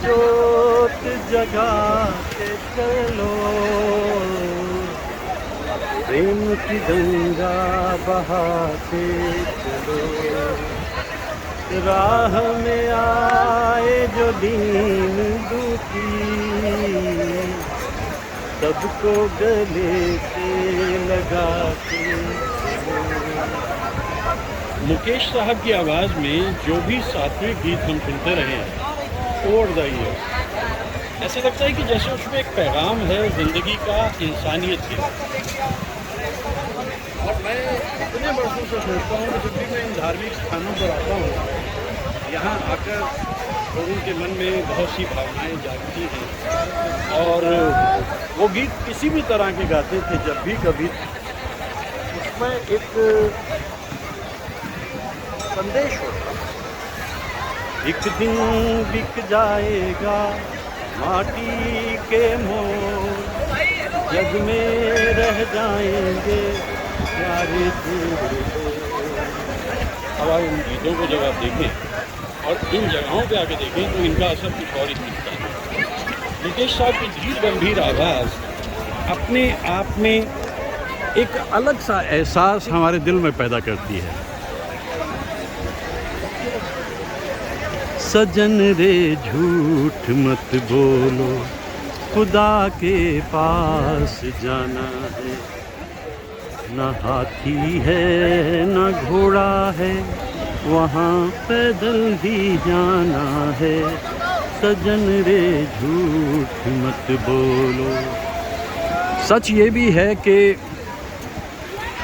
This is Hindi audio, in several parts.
जोत जगा के चलो, प्रेम की गंगा बहाते चलो। राह में आए जो दीन दुखी, सबको गले से लगा के चलो। मुकेश साहब की आवाज़ में जो भी सात्विक गीत हम सुनते रहे हैं ओवर द ईयर्स, ऐसा लगता है कि जैसे उसमें एक पैगाम है ज़िंदगी का, इंसानियत की। और मैं इतने वर्षों से सोचता हूँ कि जब भी मैं इन धार्मिक स्थानों पर आता हूँ, यहाँ आकर लोगों के मन में बहुत सी भावनाएं जागती हैं। और वो गीत किसी भी तरह के गाते थे, जब भी कभी उसमें एक संदेश होता। एक दिन बिक जाएगा माटी के मोल, जग में रह जाएंगे प्यारे तेरे लोग। अब आप इन गीतों को जब आप देखें और इन जगहों पे आके देखें तो इनका असर कुछ और ही दिखता है। मुकेश साहब की धीर गंभीर आवाज़ अपने आप में एक अलग सा एहसास हमारे दिल में पैदा करती है। सजन रे झूठ मत बोलो, खुदा के पास जाना है। न हाथी है न घोड़ा है, वहाँ पैदल ही जाना है। सजन रे झूठ मत बोलो। सच ये भी है कि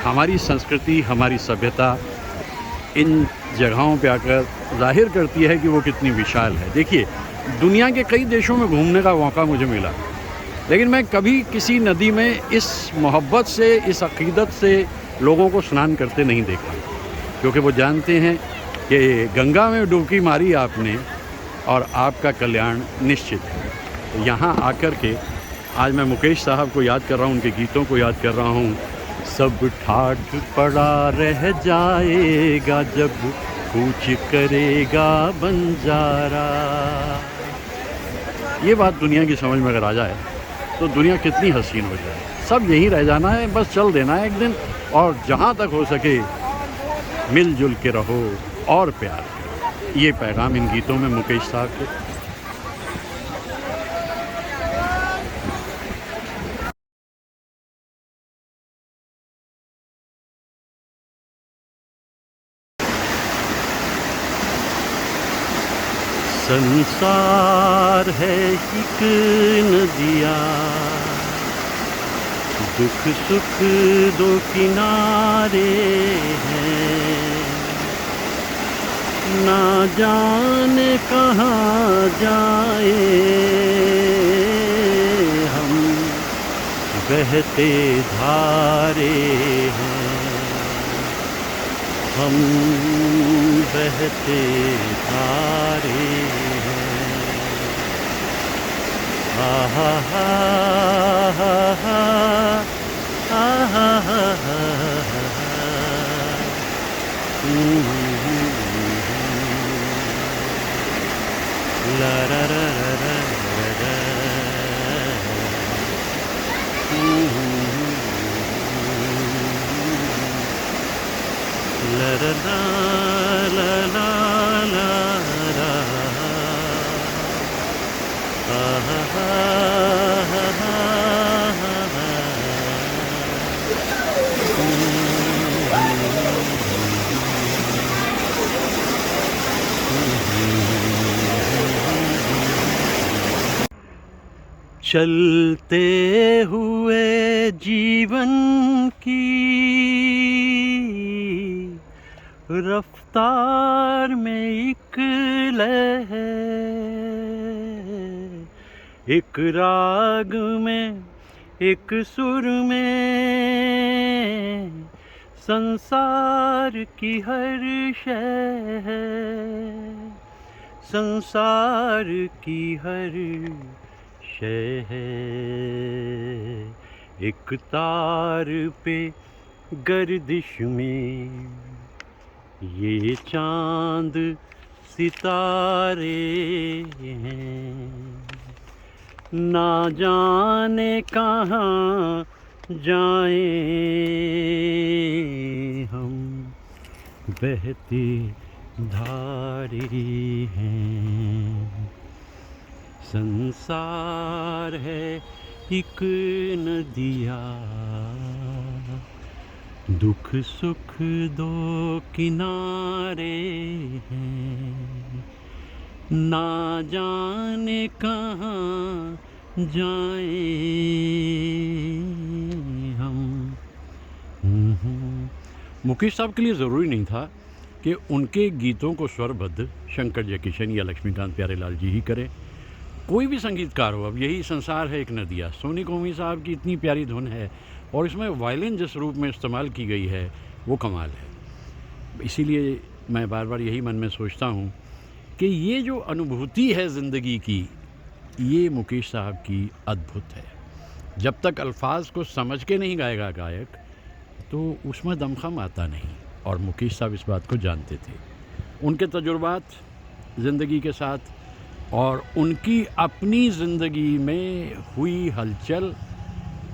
हमारी संस्कृति, हमारी सभ्यता इन जगहों पे आकर जाहिर करती है कि वो कितनी विशाल है। देखिए, दुनिया के कई देशों में घूमने का मौका मुझे मिला, लेकिन मैं कभी किसी नदी में इस मोहब्बत से, इस अक़ीदत से लोगों को स्नान करते नहीं देखा, क्योंकि वो जानते हैं कि गंगा में डुबकी मारी आपने और आपका कल्याण निश्चित है। तो यहाँ आकर के आज मैं मुकेश साहब को याद कर रहा हूँ, उनके गीतों को याद कर रहा हूँ। सब ठाठ पड़ा रह जाएगा जब कूच करेगा बंजारा। ये बात दुनिया की समझ में अगर आ जाए तो दुनिया कितनी हसीन हो जाए। सब यहीं रह जाना है, बस चल देना है एक दिन, और जहाँ तक हो सके मिलजुल के रहो और प्यार करो। ये पैगाम इन गीतों में मुकेश साहब के। संसार है एक नदिया, दुख सुख दो किनारे हैं। ना जाने कहाँ जाए हम, बहते धारे हैं। हम बहते धारे हैं। हा हा हा हा हा हा हा हा। ला रा रा रा रा रा। La la la la la la la. Ha ha ha ha ha ha. चलते हुए जीवन की रफ्तार में एक लहर, एक राग में एक सुर में, संसार की हर शय है। संसार की हर शय है। एक तार पे गर्दिश में ये चांद सितारे हैं, ना जाने कहाँ जाएं हम, बहती धारे हैं। संसार है एक नदिया, दुख सुख दो किनारे हैं, ना जाने कहाँ जाएं हम। मुकेश साहब के लिए ज़रूरी नहीं था कि उनके गीतों को स्वरबद्ध शंकर जयकिशन या लक्ष्मीकांत प्यारेलाल जी ही करें। कोई भी संगीतकार हो, अब यही संसार है एक नदिया, सोनी कौमी साहब की इतनी प्यारी धुन है और इसमें वायलिन जिस रूप में इस्तेमाल की गई है वो कमाल है। इसीलिए मैं बार बार यही मन में सोचता हूँ कि ये जो अनुभूति है ज़िंदगी की, ये मुकेश साहब की अद्भुत है। जब तक अल्फाज को समझ के नहीं गाएगा गायक तो उसमें दमखम आता नहीं, और मुकेश साहब इस बात को जानते थे। उनके तजुर्बात ज़िंदगी के साथ और उनकी अपनी ज़िंदगी में हुई हलचल,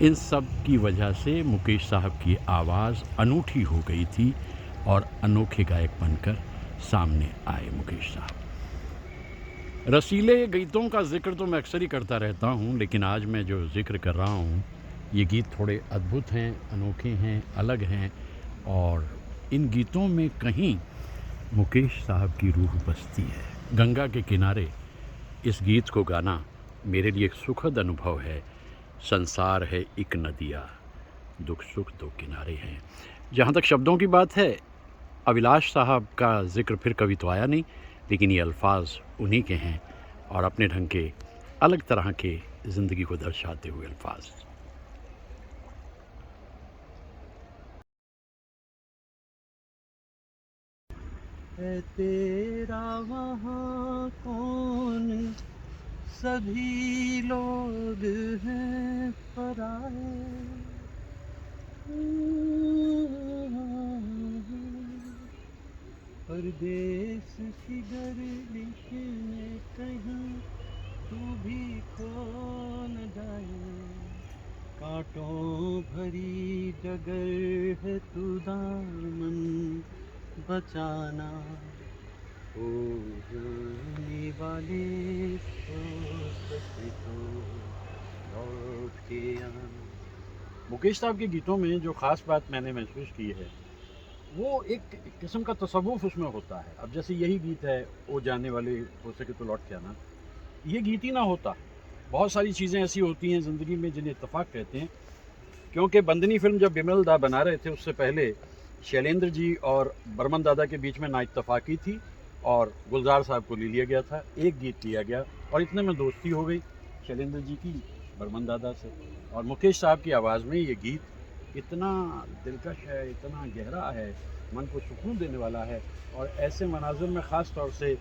इन सब की वजह से मुकेश साहब की आवाज़ अनूठी हो गई थी और अनोखे गायक बनकर सामने आए मुकेश साहब। रसीले गीतों का जिक्र तो मैं अक्सर ही करता रहता हूँ, लेकिन आज मैं जो जिक्र कर रहा हूँ ये गीत थोड़े अद्भुत हैं, अनोखे हैं, अलग हैं, और इन गीतों में कहीं मुकेश साहब की रूह बसती है। गंगा के किनारे इस गीत को गाना मेरे लिए एक सुखद अनुभव है। संसार है एक नदिया, दुख सुख दो किनारे हैं। जहाँ तक शब्दों की बात है, अभिलाष साहब का जिक्र फिर कभी तो आया नहीं, लेकिन ये अल्फाज उन्हीं के हैं और अपने ढंग के अलग तरह के ज़िंदगी को दर्शाते हुए अल्फाज। है तेरा वहाँ कौन, सभी लोग हैं पराए, परदेस की गर्दिश में कहीं तू भी खो न जाए, कांटों भरी डगर है तू दामन बचाना, ओ जाने वाले तो सके तो लौट के आना। मुकेश साहब के गीतों में जो ख़ास बात मैंने महसूस की है वो एक किस्म का तसव्वुफ़ उसमें होता है। अब जैसे यही गीत है, ओ जाने वाले हो सके तो लौट के आना, ये गीत ही ना होता, बहुत सारी चीज़ें ऐसी होती हैं ज़िंदगी में जिन्हें इत्तेफाक कहते हैं। क्योंकि बंदनी फिल्म जब बिमल दा बना रहे थे उससे पहले शैलेंद्र जी और बर्मन दादा के बीच में नाइत्तफाकी थी और गुलजार साहब को ले लिया गया था, एक गीत लिया गया और इतने में दोस्ती हो गई शैलेंद्र जी की बर्मन दादा से, और मुकेश साहब की आवाज़ में ये गीत इतना दिलकश है, इतना गहरा है, मन को सुकून देने वाला है। और ऐसे मनाज़िर में ख़ास तौर से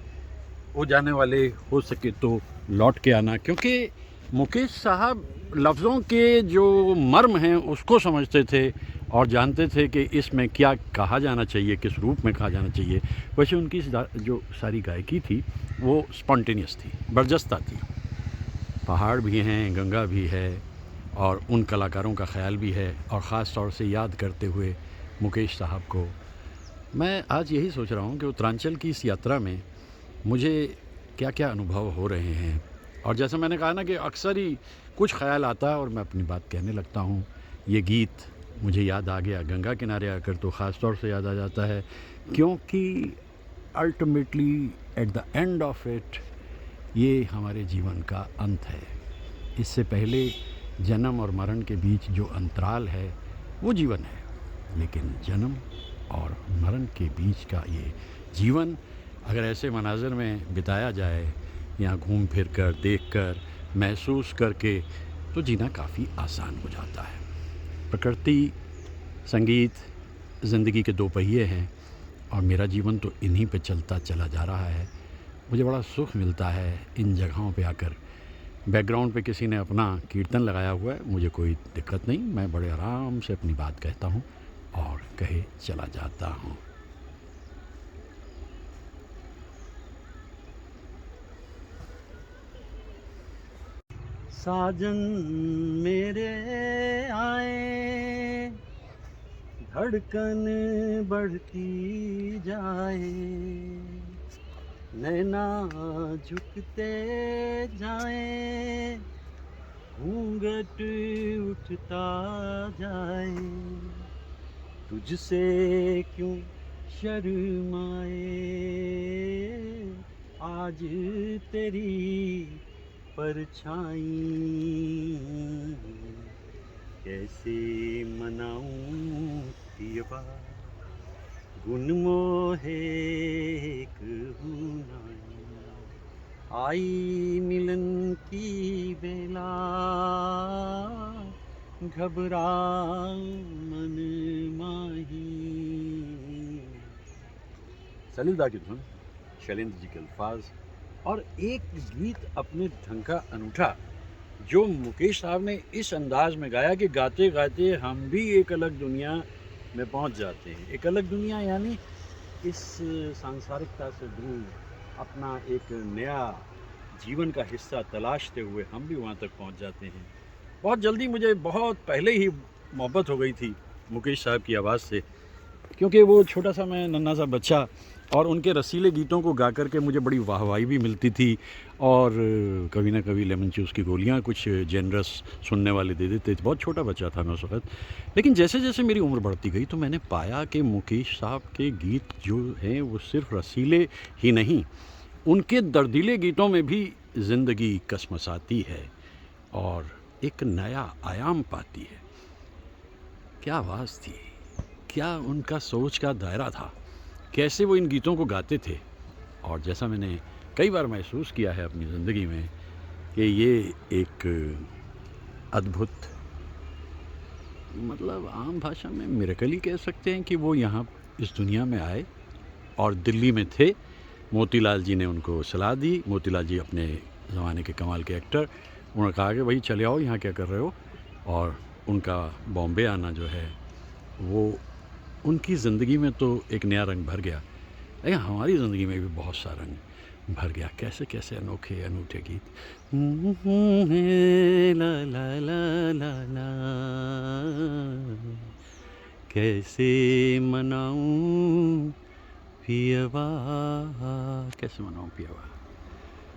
वो जाने वाले हो सके तो लौट के आना, क्योंकि मुकेश साहब लफ्ज़ों के जो मर्म हैं उसको समझते थे और जानते थे कि इसमें क्या कहा जाना चाहिए, किस रूप में कहा जाना चाहिए। वैसे उनकी जो सारी गायकी थी वो स्पॉन्टेनियस थी, बरजस्ता थी। पहाड़ भी हैं, गंगा भी है और उन कलाकारों का ख्याल भी है, और ख़ास तौर से याद करते हुए मुकेश साहब को मैं आज यही सोच रहा हूँ कि उत्तरांचल की इस यात्रा में मुझे क्या क्या अनुभव हो रहे हैं। और जैसे मैंने कहा ना कि अक्सर ही कुछ ख्याल आता है और मैं अपनी बात कहने लगता हूँ। ये गीत मुझे याद आ गया, गंगा किनारे आकर तो ख़ास तौर से याद आ जाता है, क्योंकि ultimately at the end of it ये हमारे जीवन का अंत है। इससे पहले जन्म और मरण के बीच जो अंतराल है वो जीवन है, लेकिन जन्म और मरण के बीच का ये जीवन अगर ऐसे मनाज़िर में बिताया जाए, यहाँ घूम फिर कर, देख कर, महसूस करके, तो जीना काफ़ी आसान हो जाता है। प्रकृति, संगीत ज़िंदगी के दो पहिए हैं और मेरा जीवन तो इन्हीं पे चलता चला जा रहा है। मुझे बड़ा सुख मिलता है इन जगहों पे आकर। बैकग्राउंड पे किसी ने अपना कीर्तन लगाया हुआ है, मुझे कोई दिक्कत नहीं, मैं बड़े आराम से अपनी बात कहता हूँ और कहे चला जाता हूँ। साजन मेरे आए, धड़कन बढ़ती जाए, नैना झुकते जाए, घूंघट उठता जाए, तुझसे क्यों शर्माए, आज तेरी परछाई कैसे मनाऊं पियबा, गुन मोहे कहूनाई, आई मिलन की बेला, घबरा मन माही। सलीलदा की धुन, शैलेंद्र जी के अल्फाज और एक गीत अपने ढंग का अनूठा जो मुकेश साहब ने इस अंदाज में गाया कि गाते गाते हम भी एक अलग दुनिया में पहुंच जाते हैं। एक अलग दुनिया यानी इस सांसारिकता से दूर अपना एक नया जीवन का हिस्सा तलाशते हुए हम भी वहां तक पहुंच जाते हैं। बहुत जल्दी मुझे बहुत पहले ही मोहब्बत हो गई थी मुकेश साहब की आवाज़ से, क्योंकि वो छोटा सा मैं नन्हा सा बच्चा और उनके रसीले गीतों को गा कर के मुझे बड़ी वाहवाही भी मिलती थी और कभी ना कभी लेमन चूस की गोलियां कुछ जेनरस सुनने वाले दे देते थे। बहुत छोटा बच्चा था मैं उस वक्त, लेकिन जैसे जैसे मेरी उम्र बढ़ती गई तो मैंने पाया कि मुकेश साहब के गीत जो हैं वो सिर्फ रसीले ही नहीं, उनके दर्दीले गीतों में भी ज़िंदगी कसमसाती है और एक नया आयाम पाती है। क्या आवाज़ थी, क्या उनका सोच का दायरा था, कैसे वो इन गीतों को गाते थे। और जैसा मैंने कई बार महसूस किया है अपनी ज़िंदगी में कि ये एक अद्भुत, मतलब आम भाषा में मिरेकल ही कह सकते हैं कि वो यहाँ इस दुनिया में आए और दिल्ली में थे। मोतीलाल जी ने उनको सलाह दी। मोतीलाल जी अपने ज़माने के कमाल के एक्टर, उन्होंने कहा कि भाई चले आओ, यहाँ क्या कर रहे हो। और उनका बॉम्बे आना जो है वो उनकी ज़िंदगी में तो एक नया रंग भर गया, लेकिन हमारी ज़िंदगी में भी बहुत सा रंग भर गया। कैसे कैसे अनोखे अनूठे गीत। ला ला ला ला ला, कैसे मनाऊं पियवा, कैसे मनाऊं पियवा।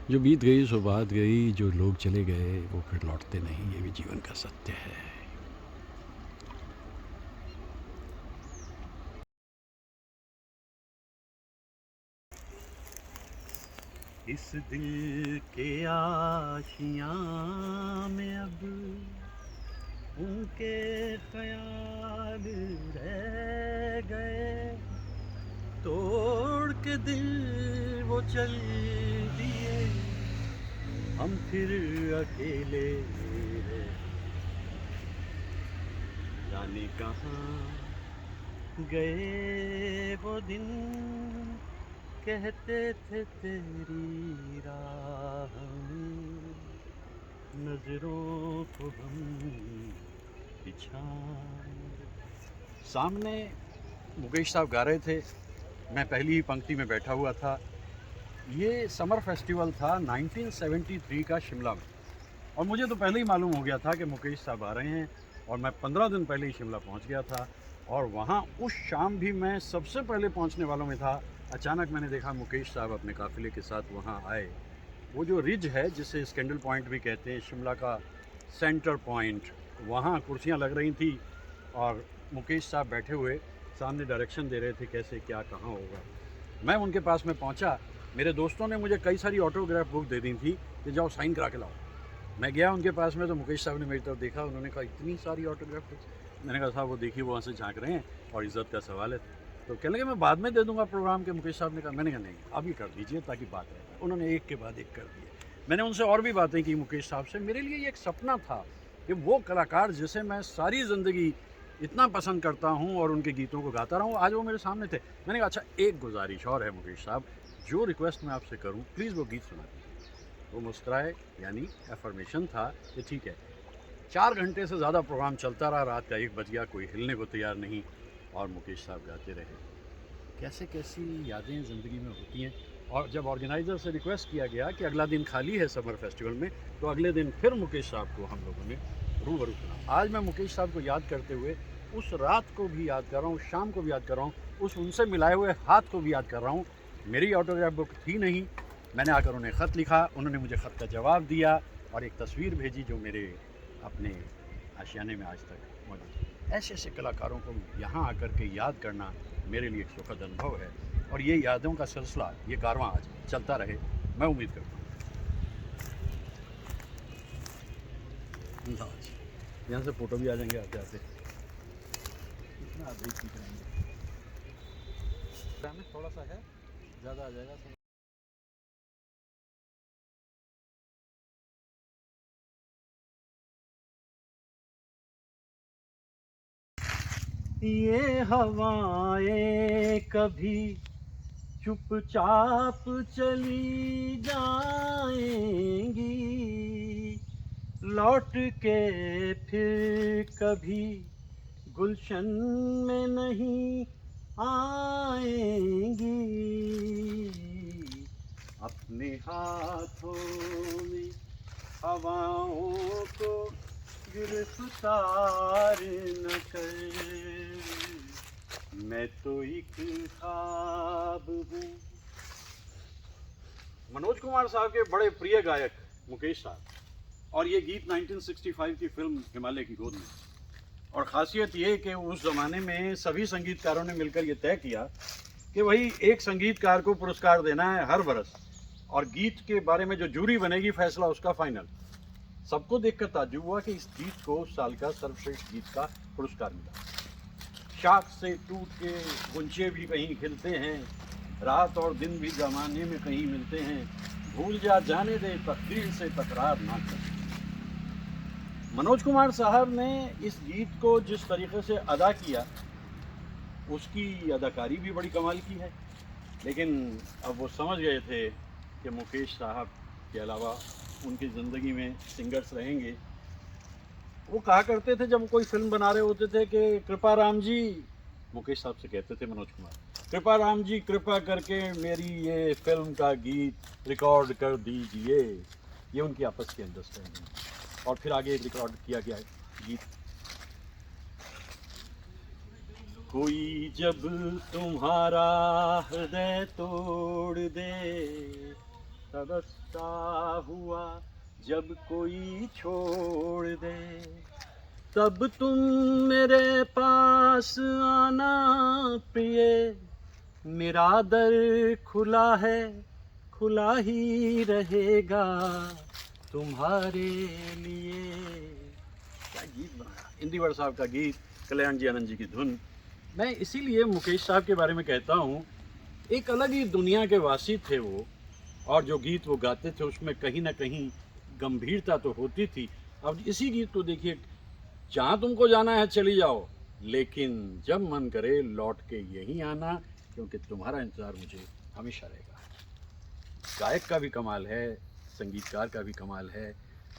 जो बीत गई सो बात गई, जो लोग चले गए वो फिर लौटते नहीं, ये भी जीवन का सत्य है। इस दिल के आशियाँ में अब उनके ख्याल रह गए, तोड़ के दिल वो चल दिए, हम फिर अकेले रह, जाने कहाँ गए वो दिन, कहते थे तेरी राह में नजरों को हम पिछाड़। सामने मुकेश साहब गा रहे थे, मैं पहली ही पंक्ति में बैठा हुआ था। ये समर फेस्टिवल था 1973 का शिमला में, और मुझे तो पहले ही मालूम हो गया था कि मुकेश साहब आ रहे हैं, और मैं 15 दिन पहले ही शिमला पहुंच गया था। और वहाँ उस शाम भी मैं सबसे पहले पहुंचने वालों में था। अचानक मैंने देखा मुकेश साहब अपने काफ़िले के साथ वहाँ आए। वो जो रिज है जिसे स्कैंडल पॉइंट भी कहते हैं, शिमला का सेंटर पॉइंट, वहाँ कुर्सियाँ लग रही थी और मुकेश साहब बैठे हुए सामने डायरेक्शन दे रहे थे कैसे क्या कहाँ होगा। मैं उनके पास में पहुँचा। मेरे दोस्तों ने मुझे कई सारी ऑटोग्राफ बुक दे दी थी कि जाओ साइन करा के लाओ। मैं गया उनके पास में तो मुकेश साहब ने मेरी तरफ देखा, उन्होंने कहा इतनी सारी ऑटोग्राफ बुक्स। मैंने कहा साहब वो देखिए वहाँ से झाँक रहे हैं और इज़्ज़त का सवाल है। तो कहने लगे मैं बाद में दे दूंगा प्रोग्राम के। मुकेश साहब ने कहा, मैंने कहा नहीं अभी कर दीजिए ताकि बात रहे। उन्होंने एक के बाद एक कर दिए। मैंने उनसे और भी बातें की मुकेश साहब से। मेरे लिए ये एक सपना था कि वो कलाकार जिसे मैं सारी ज़िंदगी इतना पसंद करता हूँ और उनके गीतों को गाता रहूँ, आज वो मेरे सामने थे। मैंने कहा अच्छा एक गुजारिश और है मुकेश साहब, जो रिक्वेस्ट मैं आपसे करूँ प्लीज़ वो गीत सुना दीजिए। वो मुस्कुराए, यानी एफर्मेशन था कि ठीक है। 4 घंटे से ज़्यादा प्रोग्राम चलता रहा, रात का 1 बज गया, कोई हिलने को तैयार नहीं, और मुकेश साहब गाते रहे। कैसे कैसी यादें ज़िंदगी में होती हैं और जब ऑर्गेनाइज़र से रिक्वेस्ट किया गया कि अगला दिन खाली है समर फेस्टिवल में, तो अगले दिन फिर मुकेश साहब को हम लोगों ने रूबरू किया। आज मैं मुकेश साहब को याद करते हुए उस रात को भी याद कर रहा हूँ, शाम को भी याद कर रहा हूँ, उस उनसे मिलाए हुए हाथ को भी याद कर रहा हूँ। मेरी ऑटोग्राफ बुक थी नहीं, मैंने आकर उन्हें ख़त लिखा, उन्होंने मुझे ख़त का जवाब दिया और एक तस्वीर भेजी जो मेरे अपने आशियाने में आज तक मौजूद है। ऐसे ऐसे कलाकारों को यहाँ आकर के याद करना मेरे लिए एक सुखद अनुभव है और ये यादों का सिलसिला, ये कारवां आज चलता रहे, मैं उम्मीद करता हूँ। यहाँ से फ़ोटो भी आ जाएंगे आते आते। इतना अधिक की करेंगे, थोड़ा सा है, ज़्यादा आ जाएगा। ये हवाएं कभी चुपचाप चली जाएंगी, लौट के फिर कभी गुलशन में नहीं आएंगी। अपने हाथों में हवाओं को गिरफ्तार न कर, मैं तो एक ख्वाब हूँ। मनोज कुमार साहब के बड़े प्रिय गायक मुकेश साहब, और ये गीत 1965 की फिल्म हिमालय की गोद में। और ख़ासियत ये कि उस ज़माने में सभी संगीतकारों ने मिलकर ये तय किया कि वही एक संगीतकार को पुरस्कार देना है हर बरस, और गीत के बारे में जो जूरी बनेगी फैसला उसका फाइनल। सबको देखकर ताज्जुब हुआ कि इस गीत को उस साल का सर्वश्रेष्ठ गीत का पुरस्कार मिला। शाख से टूट के गुंचे भी कहीं खिलते हैं, रात और दिन भी ज़माने में कहीं मिलते हैं, भूल जा जाने दे तकदीर से तकरार ना कर। मनोज कुमार साहब ने इस गीत को जिस तरीके से अदा किया, उसकी अदाकारी भी बड़ी कमाल की है। लेकिन अब वो समझ गए थे कि मुकेश साहब के अलावा उनकी ज़िंदगी में सिंगर्स रहेंगे। वो कहा करते थे जब कोई फिल्म बना रहे होते थे कि कृपा राम जी, मुकेश साहब से कहते थे मनोज कुमार, कृपा राम जी कृपा करके मेरी ये फिल्म का गीत रिकॉर्ड कर दीजिए। ये उनकी आपस की अंडरस्टैंडिंग। और फिर आगे रिकॉर्ड किया गया गीत। कोई जब तुम्हारा हृदय तोड़ दे, तरसता हुआ जब कोई छोड़ दे, तब तुम मेरे पास आना प्रिय, मेरा दर खुला है, खुला ही रहेगा तुम्हारे लिए। क्या गीत बनाया, इंदिवर साहब का गीत, कल्याण जी आनंद जी की धुन। मैं इसीलिए मुकेश साहब के बारे में कहता हूँ, एक अलग ही दुनिया के वासी थे वो, और जो गीत वो गाते थे उसमें कहीं ना कहीं गंभीरता तो होती थी। अब इसी गीत को देखिए, जहाँ तुमको जाना है चली जाओ, लेकिन जब मन करे लौट के यहीं आना, क्योंकि तुम्हारा इंतज़ार मुझे हमेशा रहेगा। गायक का भी कमाल है, संगीतकार का भी कमाल है,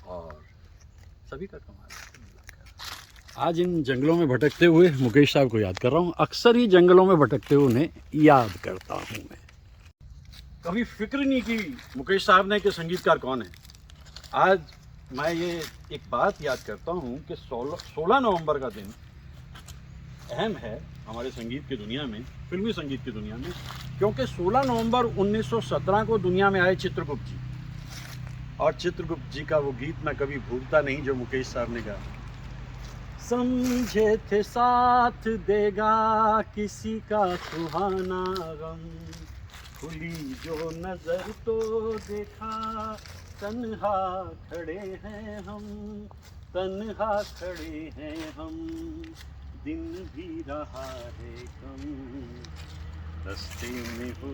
और सभी का कमाल है। आज इन जंगलों में भटकते हुए मुकेश साहब को याद कर रहा हूँ। अक्सर ही जंगलों में भटकते हुए उन्हें याद करता हूँ मैं। कभी फिक्र नहीं की मुकेश साहब ने कि संगीतकार कौन है। आज मैं ये एक बात याद करता हूँ कि 16 नवंबर का दिन अहम है हमारे संगीत की दुनिया में, फिल्मी संगीत की दुनिया में, क्योंकि 16 नवंबर 1917 को दुनिया में आए चित्रगुप्त जी। और चित्रगुप्त जी का वो गीत मैं कभी भूलता नहीं जो मुकेश साहब ने गाया। समझे थे साथ देगा किसी का सुहाना गम, खुली जो नजर तो देखा तन्हा खड़े हैं हम, तन्हा खड़े हैं हम, दिन भी रहा है कम, रास्ते में हो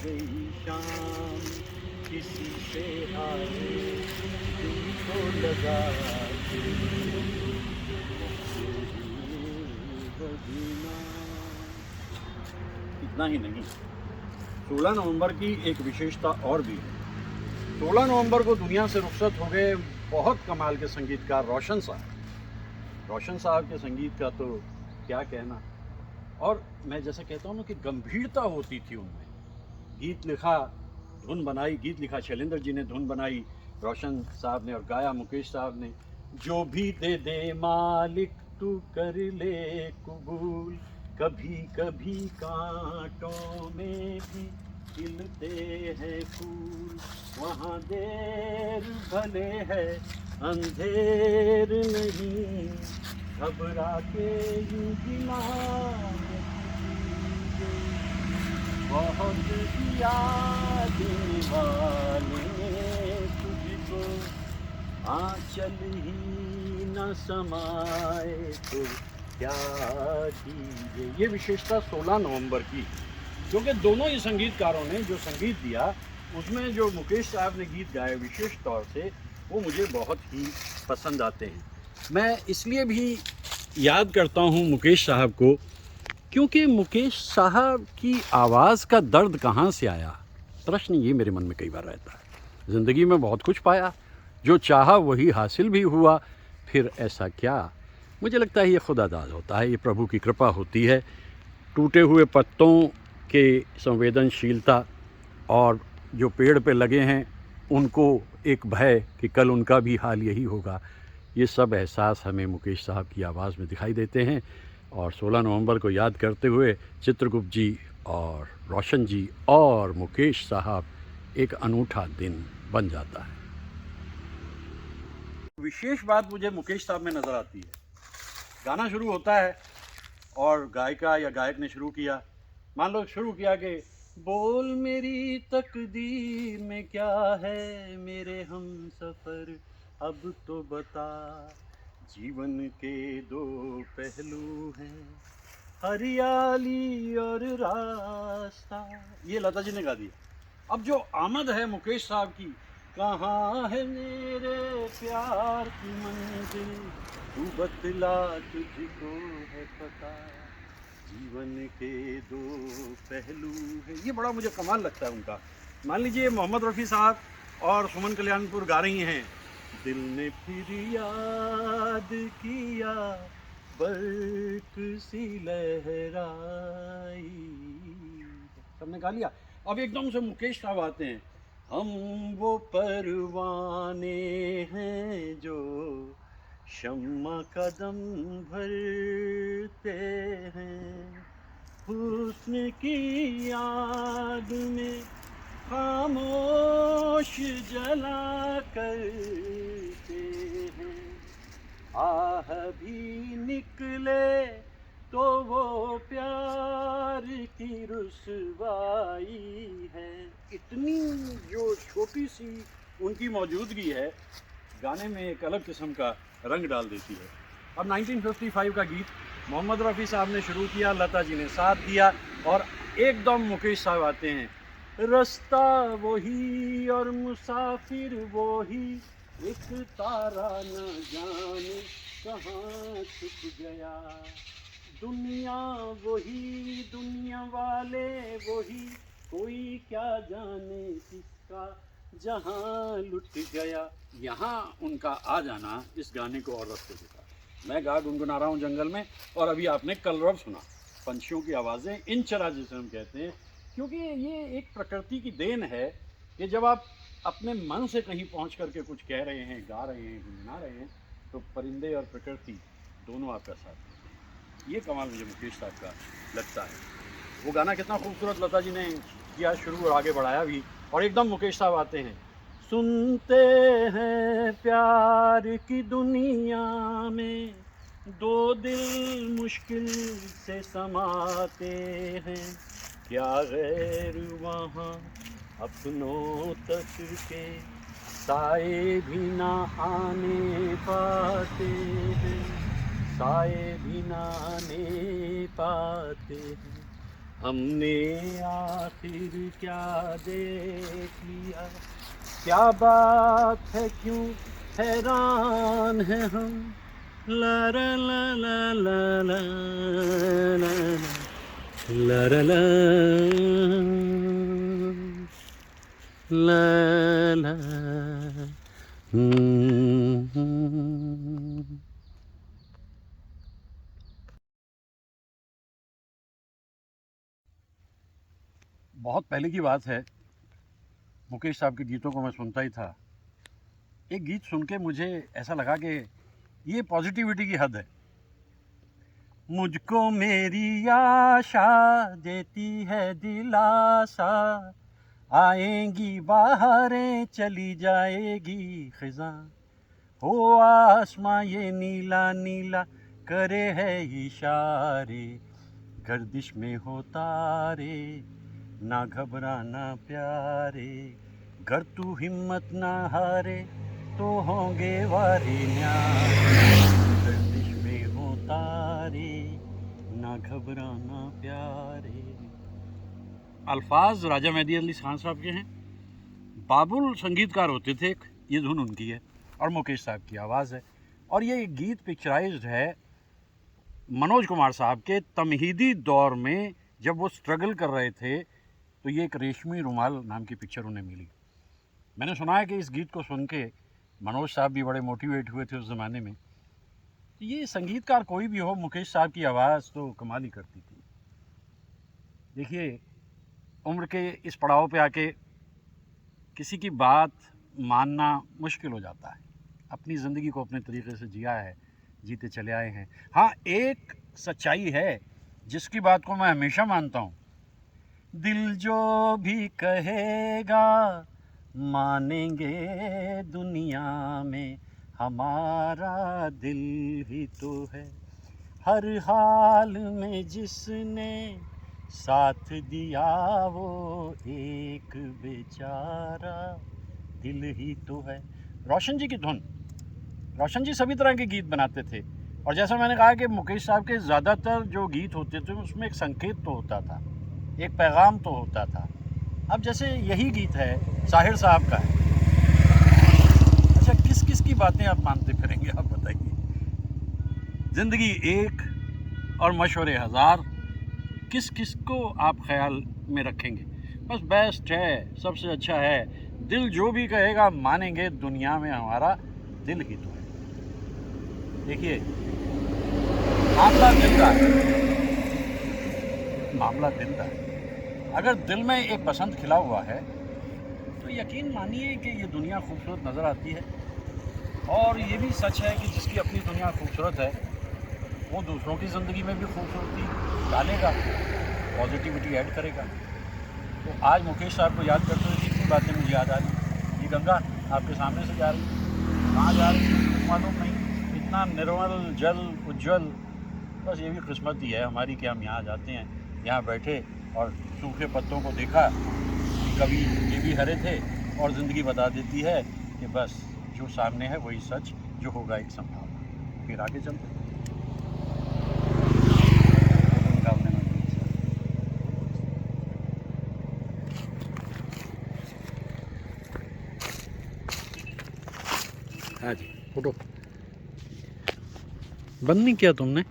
गई शाम, किसी से आए दिल को लगा के इतना ही नहीं, 16 नवंबर की एक विशेषता और भी है। 16 नवंबर को दुनिया से रुखसत हो गए बहुत कमाल के संगीतकार रोशन साहब। रोशन साहब के संगीत का तो क्या कहना। और मैं जैसे कहता हूँ ना कि गंभीरता होती थी उनमें, गीत लिखा, धुन बनाई, गीत लिखा शैलेंद्र जी ने, धुन बनाई रोशन साहब ने और गाया मुकेश साहब ने। जो भी दे दे मालिक तू कर ले कबूल, कभी कभी कांटों में भी खिलते हैं फूल, वहाँ देर भले है अंधेर नहीं, घबरा के यूं गिला बहुत याद वाले तुझको, आंचल ही न समाए तो क्या कीजिए। ये विशेषता 16 नवंबर की, क्योंकि दोनों ही संगीतकारों ने जो संगीत दिया उसमें जो मुकेश साहब ने गीत गाए विशेष तौर से वो मुझे बहुत ही पसंद आते हैं। मैं इसलिए भी याद करता हूँ मुकेश साहब को क्योंकि मुकेश साहब की आवाज़ का दर्द कहाँ से आया, प्रश्न ये मेरे मन में कई बार रहता है। ज़िंदगी में बहुत कुछ पाया, जो चाहा वही हासिल भी हुआ, फिर ऐसा क्या। मुझे लगता है ये खुदादाद होता है, ये प्रभु की कृपा होती है। टूटे हुए पत्तों के संवेदनशीलता और जो पेड़ पे लगे हैं उनको एक भय कि कल उनका भी हाल यही होगा, ये सब एहसास हमें मुकेश साहब की आवाज़ में दिखाई देते हैं। और 16 नवंबर को याद करते हुए चित्रगुप्त जी और रोशन जी और मुकेश साहब एक अनूठा दिन बन जाता है। विशेष बात मुझे मुकेश साहब में नज़र आती है, गाना शुरू होता है और गायिका या गायक ने शुरू किया, मान लो शुरू किया कि बोल मेरी तकदीर में क्या है मेरे हम सफ़र, अब तो बता जीवन के दो पहलू हैं, हरियाली और रास्ता। ये लता जी ने गा दिया। अब जो आमद है मुकेश साहब की, कहाँ है मेरे प्यार की मंजिल, तू बतला तुझको है पता, जीवन के दो पहलू है। ये बड़ा मुझे कमाल लगता है उनका। मान लीजिए मोहम्मद रफ़ी साहब और सुमन कल्याणपुर गा रही हैं, दिल ने फिर याद किया बर्क सी लहराई, सबने गा लिया। अब एकदम से मुकेश साहब आते हैं, हम वो परवाने हैं जो शम्मा कदम भरते हैं, हुस्न की याद में खामोश जला करते हैं, आह भी निकले तो वो प्यार की रुसवाई है। इतनी जो छोटी सी उनकी मौजूदगी है गाने में एक अलग किस्म का रंग डाल देती है। अब 1955 का गीत मोहम्मद रफ़ी साहब ने शुरू किया, लता जी ने साथ दिया और एकदम मुकेश साहब आते हैं, रास्ता वही और मुसाफिर वही, एक तारा न जाने कहाँ छुप गया, दुनिया वही दुनिया वाले वही, कोई क्या जाने किसका जहाँ लुट गया। यहाँ उनका आ जाना इस गाने को और रस्ते देता। मैं गा गुनगुना रहा हूँ जंगल में और अभी आपने कलरव सुना, पंछियों की आवाज़ें, इंचरा जिसे हम कहते हैं, क्योंकि ये एक प्रकृति की देन है कि जब आप अपने मन से कहीं पहुँच करके कुछ कह रहे हैं, गा रहे हैं, गुनगुना रहे हैं, तो परिंदे और प्रकृति दोनों आपका साथ देते हैं। ये कमाल मुझे मुकेश साहब का लगता है। वो गाना कितना खूबसूरत लता जी ने किया शुरू और आगे बढ़ाया भी, और एकदम मुकेश साहब आते हैं, सुनते हैं प्यार की दुनिया में दो दिल मुश्किल से समाते हैं, क्या गैर वहाँ अपनों तक के साए भी ना आने पाते हैं, साए भी ना आने पाते हैं, हमने आखिर क्या देख लिया, क्या बात है क्यों हैरान है हम, ला ला ला ला ला ला ला ला ला ला ला बहुत पहले की बात है, मुकेश साहब के गीतों को मैं सुनता ही था। एक गीत सुन के मुझे ऐसा लगा कि ये पॉजिटिविटी की हद है। मुझको मेरी आशा देती है दिलासा, आएंगी बाहरें चली जाएगी खिज़ां, हो आसमां ये नीला नीला करे है इशारे, गर्दिश में हो तारे ना घबराना प्यारे, घर तू हिम्मत ना हारे तो होंगे वारे न्यारे, गर्दिश में हो तारे ना घबराना प्यारे। अल्फाज राजा मेहदी अली खान साहब के हैं। बाबुल संगीतकार होते थे, ये धुन उनकी है और मुकेश साहब की आवाज़ है। और ये गीत पिक्चराइज्ड है मनोज कुमार साहब के तमहीदी दौर में, जब वो स्ट्रगल कर रहे थे। तो ये एक रेशमी रुमाल नाम की पिक्चर उन्हें मिली। मैंने सुना है कि इस गीत को सुन के मनोज साहब भी बड़े मोटिवेट हुए थे उस ज़माने में। तो ये संगीतकार कोई भी हो, मुकेश साहब की आवाज़ तो कमाल ही करती थी। देखिए, उम्र के इस पड़ाव पे आके किसी की बात मानना मुश्किल हो जाता है। अपनी ज़िंदगी को अपने तरीके से जिया है, जीते चले आए हैं। हाँ, एक सच्चाई है जिसकी बात को मैं हमेशा मानता हूँ, दिल जो भी कहेगा मानेंगे दुनिया में, हमारा दिल ही तो है, हर हाल में जिसने साथ दिया वो एक बेचारा दिल ही तो है। रोशन जी की धुन। रोशन जी सभी तरह के गीत बनाते थे, और जैसा मैंने कहा कि मुकेश साहब के ज़्यादातर जो गीत होते थे उसमें एक संकेत तो होता था, एक पैगाम तो होता था। अब जैसे यही गीत है, साहिर साहब का है। अच्छा, किस किस की बातें आप मानते फिरेंगे, आप बताइए। ज़िंदगी एक और मशवरे हज़ार, किस किस को आप ख्याल में रखेंगे। बस बेस्ट है, सबसे अच्छा है, दिल जो भी कहेगा मानेंगे दुनिया में, हमारा दिल ही तो है। देखिए, मामला दिल का है, मामला दिल का है। अगर दिल में एक पसंद खिला हुआ है तो यकीन मानिए कि ये दुनिया खूबसूरत नज़र आती है। और ये भी सच है कि जिसकी अपनी दुनिया खूबसूरत है वो दूसरों की ज़िंदगी में भी खूबसूरती डालेगा, पॉजिटिविटी ऐड करेगा। तो आज मुकेश साहब को याद करते हुए कितनी बातें मुझे याद आ रही। ये गंगा आपके सामने से जा रही, कहाँ जा रही मालूम नहीं, इतना निर्मल जल उज्जवल। बस ये भी किस्मत ही है हमारी कि हम यहाँ जाते हैं, यहाँ बैठे और सूखे पत्तों को देखा कि कभी ये भी हरे थे, और ज़िंदगी बता देती है कि बस जो सामने है वही सच, जो होगा एक संभावना। फिर आगे चलते हैं। हाँ जी, फोटो बंद नहीं किया तुमने?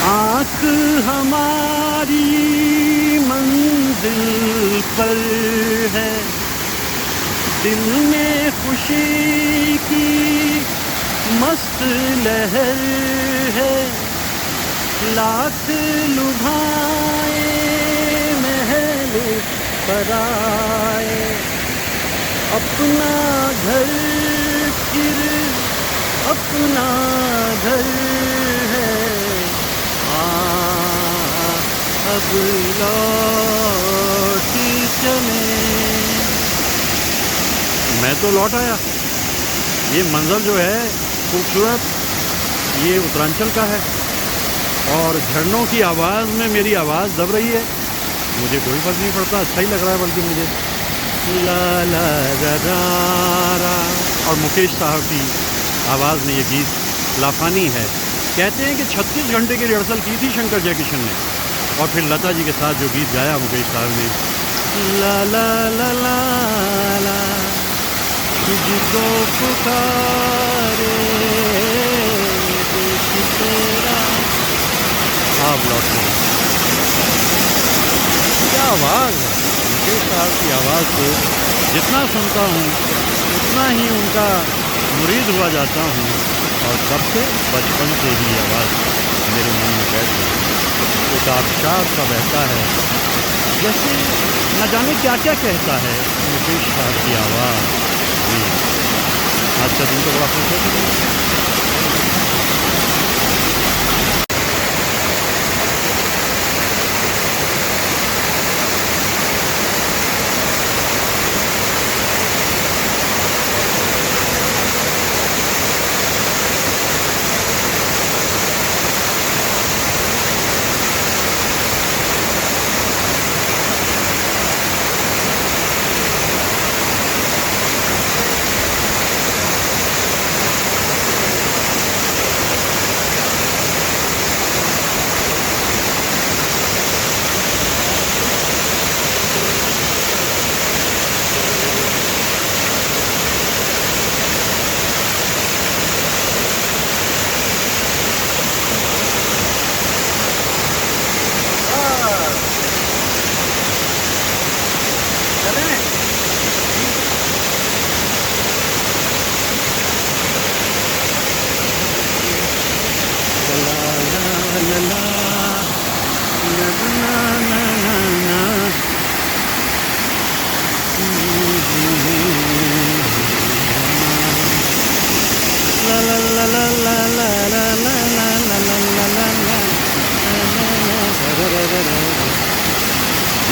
आँख हमारी मंजिल पर है, दिल में खुशी की मस्त लहर है, लाख लुभाए महल पराए, अपना घर फिर अपना घर है, अब लौट चले। मैं तो लौट आया। ये मंजर जो है खूबसूरत, ये उत्तरांचल का है और झरनों की आवाज़ में मेरी आवाज़ दब रही है। मुझे कोई फर्क नहीं पड़ता, अच्छा ही लग रहा है बल्कि मुझे। ला ला रा रा रा। और मुकेश साहब की आवाज़ में ये गीत लाफानी है। कहते हैं कि 36 घंटे की रिहर्सल की थी शंकर जयकिशन ने और फिर लता जी के साथ जो गीत गाया मुकेश साहब ने, ला ला ला ला ला, तुझको पुकारे तेरा। आप लौट गए। क्या आवाज़ है मुकेश साहब की। आवाज़ को जितना सुनता हूँ उतना ही उनका मुरीद हुआ जाता हूँ और तब से बचपन से ही आवाज़ मेरे मन में बैठ गई। एक आबशार सा बहता है, जैसे न जाने क्या क्या कहता है मुकेश साहब की आवाज़। आज का दिन तो बड़ा खुश है।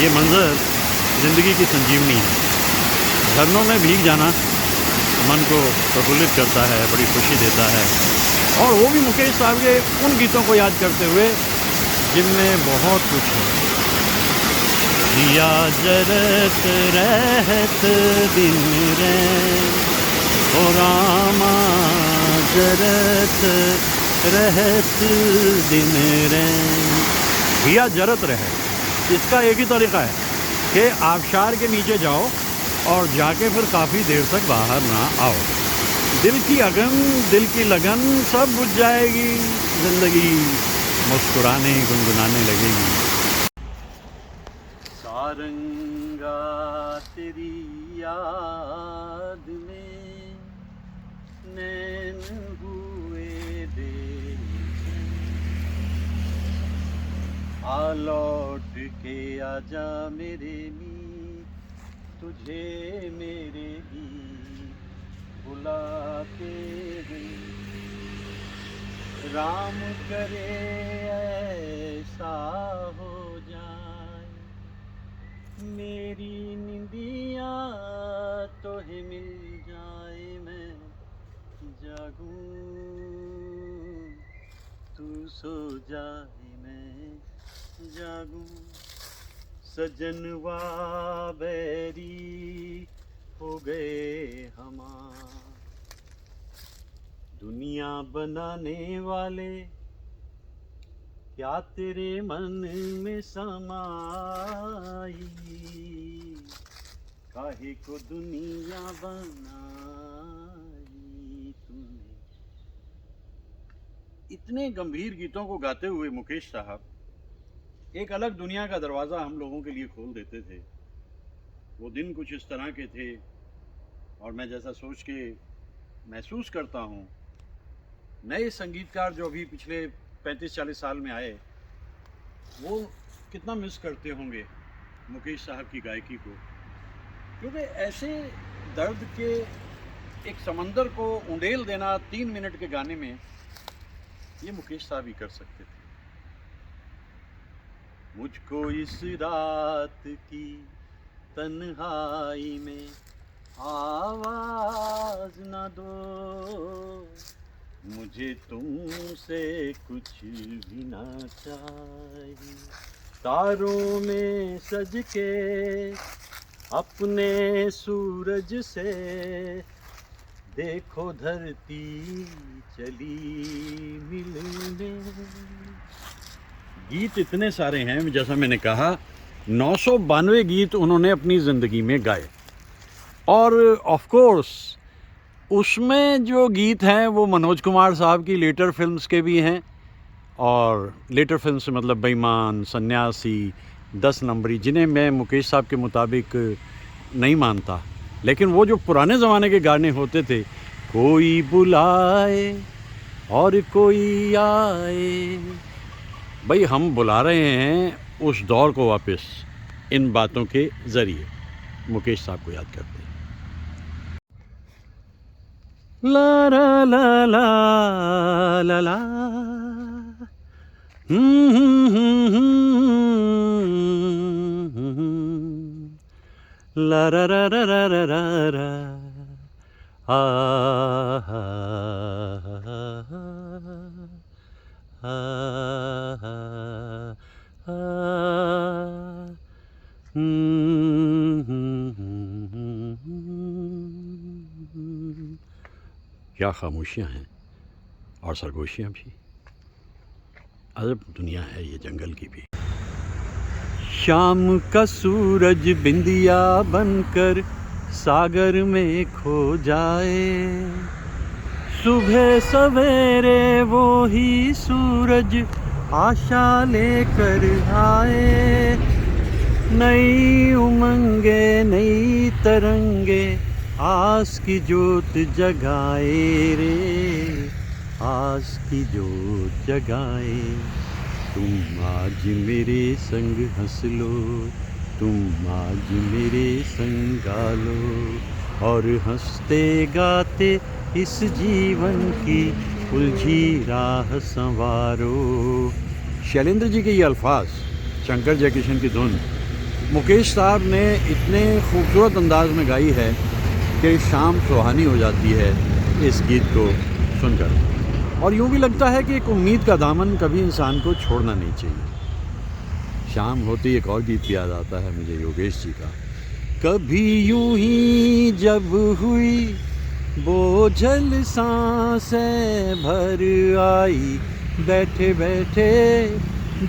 ये मंज़र ज़िंदगी की संजीवनी है। झरनों में भीग जाना मन को प्रफुल्लित करता है, बड़ी खुशी देता है। और वो भी मुकेश साहब के उन गीतों को याद करते हुए जिनमें बहुत कुछ है। जिया जरत रहत दिन रैन, ओ रामा जरत रहत दिन रैन। जिया जरत रहे, इसका एक ही तरीक़ा है कि आबशार के नीचे जाओ और जाके फिर काफ़ी देर तक बाहर ना आओ। दिल की अगन, दिल की लगन सब बुझ जाएगी, ज़िंदगी मुस्कुराने गुनगुनाने लगेगी। सारंगा तेरी याद में नैन हुए बेचैन, आ लौट के आजा मेरे मीत, तुझे मेरे गीत बुलाते हैं। राम करे ऐसा हो जाए, मेरी निंदिया तो ही मिल जाए। मैं जागूं तू सो जाए, मैं जागूं। सजनवा बैरी हो गए हमार, दुनिया बनाने वाले क्या तेरे मन में समाई, काहे को दुनिया बनाई तूने। इतने गंभीर गीतों को गाते हुए मुकेश साहब एक अलग दुनिया का दरवाज़ा हम लोगों के लिए खोल देते थे। वो दिन कुछ इस तरह के थे और मैं जैसा सोच के महसूस करता हूँ, नए संगीतकार जो अभी पिछले 35-40 साल में आए, वो कितना मिस करते होंगे मुकेश साहब की गायकी को, क्योंकि ऐसे दर्द के एक समंदर को उंडेल देना 3 मिनट के गाने में, ये मुकेश साहब ही कर सकते थे। मुझको इस रात की तन्हाई में आवाज न दो, मुझे तुमसे कुछ भी ना चाहिए। तारों में सज के अपने सूरज से देखो धरती चली मिलने। गीत इतने सारे हैं, जैसा मैंने कहा 992 गीत उन्होंने अपनी ज़िंदगी में गाए, और ऑफ कोर्स उसमें जो गीत हैं वो मनोज कुमार साहब की लेटर फिल्म्स के भी हैं, और लेटर फिल्म से मतलब बेईमान, सन्यासी, 10 नंबरी, जिन्हें मैं मुकेश साहब के मुताबिक नहीं मानता, लेकिन वो जो पुराने ज़माने के गाने होते थे, कोई बुलाए और कोई आए, भाई हम बुला रहे हैं उस दौर को वापस इन बातों के ज़रिए मुकेश साहब को याद करते हैं। ला ला ला ला ला ला ला रा रा रा रा रा रा रा आ क्या खामोशियाँ हैं और सरगोशियाँ भी। अजब दुनिया है ये जंगल की भी। शाम का सूरज बिंदिया बनकर सागर में खो जाए, सुबह सवेरे वो ही सूरज आशा लेकर आए। नई उमंगे नई तरंगे आस की जोत जगाए रे, आस की जोत जगाए। तुम आज मेरे संग हंस लो, तुम आज मेरे संग गा लो, और हंसते गाते इस जीवन की उलझी राह संवारो। शैलेंद्र जी के ये अल्फाज, शंकर जयकिशन की धुन, मुकेश साहब ने इतने खूबसूरत अंदाज में गाई है कि शाम सुहानी हो जाती है इस गीत को सुनकर, और यूँ भी लगता है कि एक उम्मीद का दामन कभी इंसान को छोड़ना नहीं चाहिए। शाम होते ही एक और गीत याद आता है मुझे योगेश जी का, कभी यूं ही जब हुई बोझल सांसें भर आई, बैठे बैठे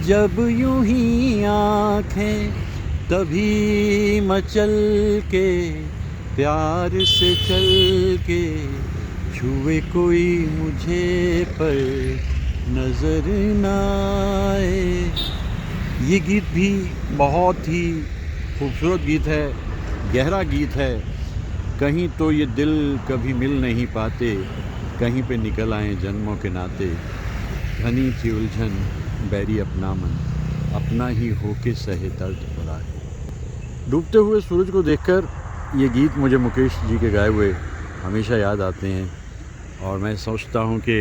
जब यूं ही आँखें तभी मचल के प्यार से चल के छुए कोई मुझे पर नजर ना आए। ये गीत भी बहुत ही खूबसूरत गीत है, गहरा गीत है। कहीं तो ये दिल कभी मिल नहीं पाते, कहीं पे निकल आए जन्मों के नाते। घनी सी उलझन बैरी अपना मन, अपना ही होके सहे दर्द भरा है। डूबते हुए सूरज को देखकर ये गीत मुझे मुकेश जी के गाए हुए हमेशा याद आते हैं, और मैं सोचता हूँ कि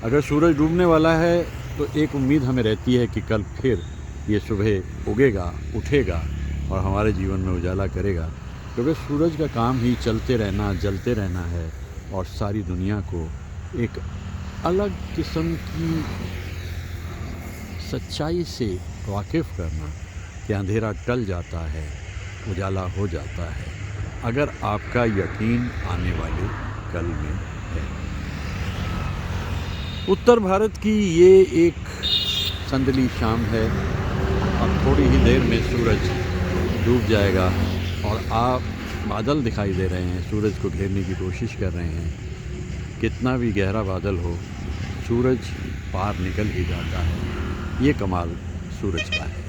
अगर सूरज डूबने वाला है तो एक उम्मीद हमें रहती है कि कल फिर ये सुबह उगेगा, उठेगा और हमारे जीवन में उजाला करेगा, क्योंकि सूरज का काम ही चलते रहना, जलते रहना है, और सारी दुनिया को एक अलग किस्म की सच्चाई से वाकिफ़ करना कि अंधेरा टल जाता है, उजाला हो जाता है, अगर आपका यकीन आने वाले कल में है। उत्तर भारत की ये एक संदली शाम है, अब थोड़ी ही देर में सूरज डूब जाएगा और आप बादल दिखाई दे रहे हैं, सूरज को घेरने की कोशिश कर रहे हैं। कितना भी गहरा बादल हो, सूरज पार निकल ही जाता है। ये कमाल सूरज का है।